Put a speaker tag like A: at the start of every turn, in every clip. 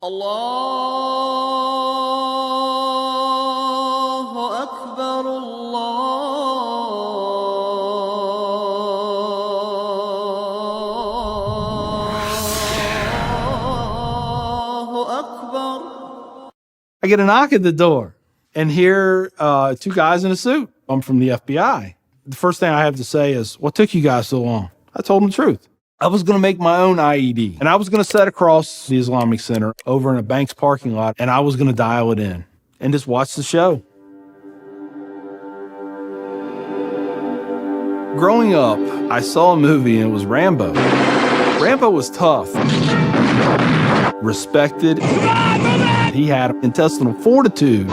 A: الله أكبر الله أكبر.
B: I get a knock at the door and hear two guys in a suit. I'm from the FBI. The first thing I have to say is, what took you guys so long? I told them the truth. I was going to make my own IED, and I was going to set across the Islamic Center over in a bank's parking lot, and I was going to dial it in and just watch the show. Growing up, I saw a movie, and it was Rambo. Rambo was tough, respected. He had intestinal fortitude.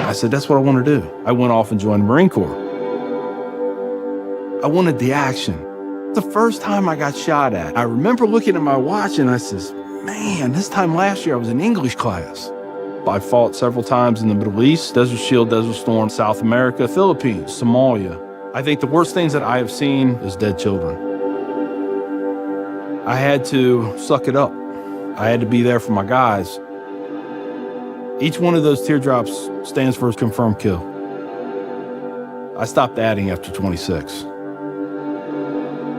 B: I said, that's what I want to do. I went off and joined the Marine Corps. I wanted the action. The first time I got shot at, I remember looking at my watch and I says, man, this time last year I was in English class. I fought several times in the Middle East, Desert Shield, Desert Storm, South America, Philippines, Somalia. I think the worst things that I have seen is dead children. I had to suck it up. I had to be there for my guys. Each one of those teardrops stands for a confirmed kill. I stopped adding after 26.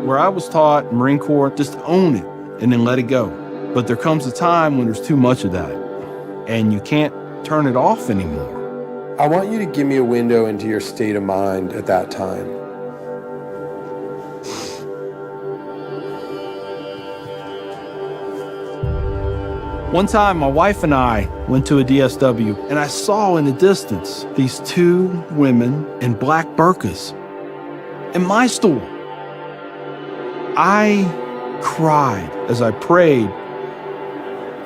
B: Where I was taught, Marine Corps, just own it and then let it go. But there comes a time when there's too much of that and you can't turn it off anymore.
C: I want you to give me a window into your state of mind at that time.
B: One time, my wife and I went to a DSW, and I saw in the distance these two women in black burqas in my store. I cried as I prayed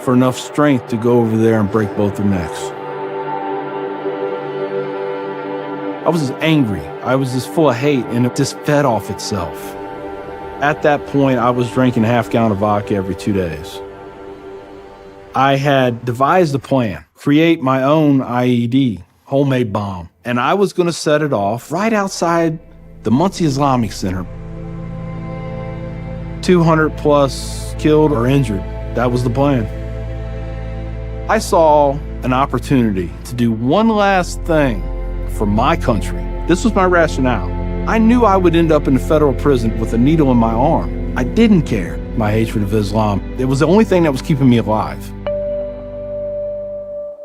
B: for enough strength to go over there and break both their necks. I was just angry. I was just full of hate, and it just fed off itself. At that point, I was drinking a half gallon of vodka every 2 days. I had devised a plan, create my own IED, homemade bomb, and I was going to set it off right outside the Muncie Islamic Center. 200 plus killed or injured. That was the plan. I saw an opportunity to do one last thing for my country. This was my rationale. I knew I would end up in a federal prison with a needle in my arm. I didn't care. My hatred of Islam, it was the only thing that was keeping me alive.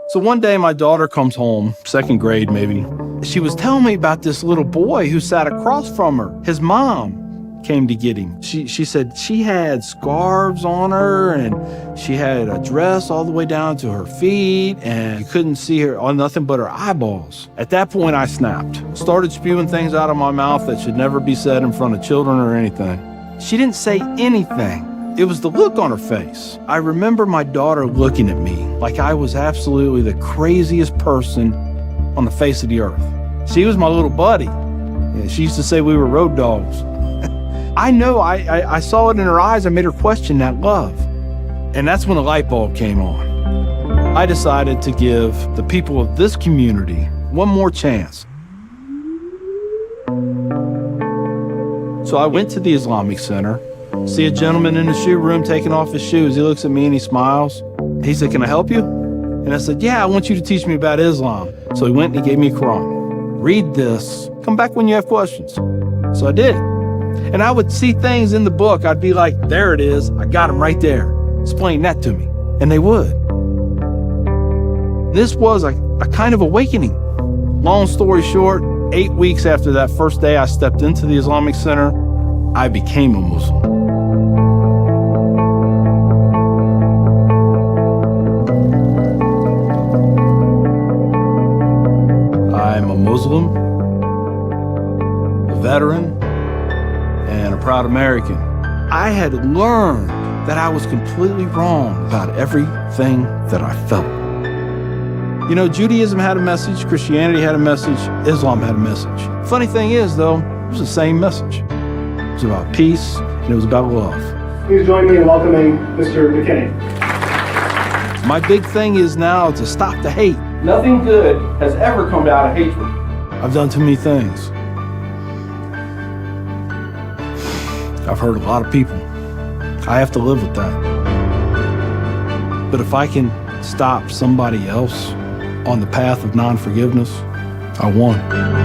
B: So one day my daughter comes home, second grade maybe. She was telling me about this little boy who sat across from her. His mom came to get him. She said she had scarves on her and she had a dress all the way down to her feet and you couldn't see her on nothing but her eyeballs. At that point I snapped, started spewing things out of my mouth that should never be said in front of children or anything. She didn't say anything. It was the look on her face. I remember my daughter looking at me like I was absolutely the craziest person on the face of the earth. She was my little buddy. She used to say we were road dogs. I know I saw it in her eyes. I made her question that love. And that's when a light bulb came on. I decided to give the people of this community one more chance. So I went to the Islamic Center, see a gentleman in the shoe room taking off his shoes. He looks at me and he smiles. He said, can I help you? And I said, yeah, I want you to teach me about Islam. So he went and he gave me a Quran. Read this. Come back when you have questions. So I did. And I would see things in the book. I'd be like, there it is. I got them right there. Explain that to me. And they would. This was a kind of awakening. Long story short, 8 weeks after that first day I stepped into the Islamic Center, I became a Muslim. I'm a Muslim, a veteran, and a proud American. I had learned that I was completely wrong about everything that I felt. You know, Judaism had a message, Christianity had a message, Islam had a message. Funny thing is, though, it was the same message. It was about peace, and it was about love.
D: Please join me in welcoming Mr. McKinney.
B: My big thing is now to stop the hate. Nothing good has ever come out of hatred. I've done too many things. I've hurt a lot of people. I have to live with that. But if I can stop somebody else on the path of non-forgiveness, I won.